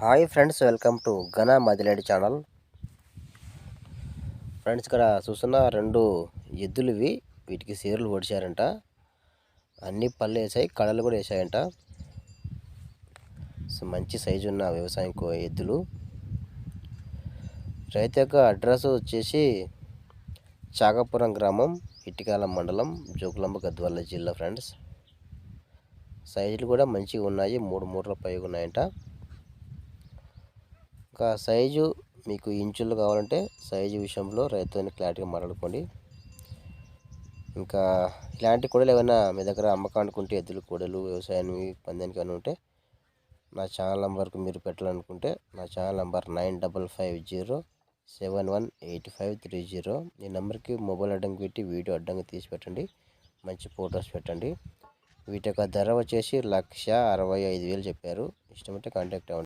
Hi friends, welcome to ఘన మదిలేడి channel. Friends, ఇక్కడ చూస్తున్న రెండు ఎద్దులు వీటికి సీరలు పొడిచారంట. అన్ని పళ్ళు వేసాయి, కళలు కూడా వేసాయంట. సో మంచి సైజు ఉన్న వ్యవసాయం ఎద్దులు. రైతు యొక్క అడ్రస్ వచ్చేసి చాగపురం గ్రామం, ఇటికాల మండలం, జోగులాంబ గద్వాల జిల్లా. ఫ్రెండ్స్, సైజులు కూడా మంచిగా ఉన్నాయి, 3 మూరల పైగా ఉన్నాయంట. ఇంకా సైజు మీకు ఇంచులు కావాలంటే సైజు విషయంలో రైతుని క్లారిటీగా మాట్లాడుకోండి. ఇంకా ఇలాంటి కూడలు ఏమైనా మీ దగ్గర అమ్మకానికి ఉంటే, ఎద్దులు కూడలు వ్యవసాయానికి పందానికి ఏమైనా ఉంటే నా ఛానల్ నెంబర్కి మీరు పెట్టాలనుకుంటే నా ఛానల్ నెంబర్ 9550718530. ఈ నెంబర్కి మొబైల్ అడ్డంగా పెట్టి వీడియో అడ్డంగా తీసి పెట్టండి, మంచి ఫొటోస్ పెట్టండి. వీటి యొక్క ధర వచ్చేసి 1,65,000 చెప్పారు. ఇష్టమైతే కాంటాక్ట్ అవ్వండి.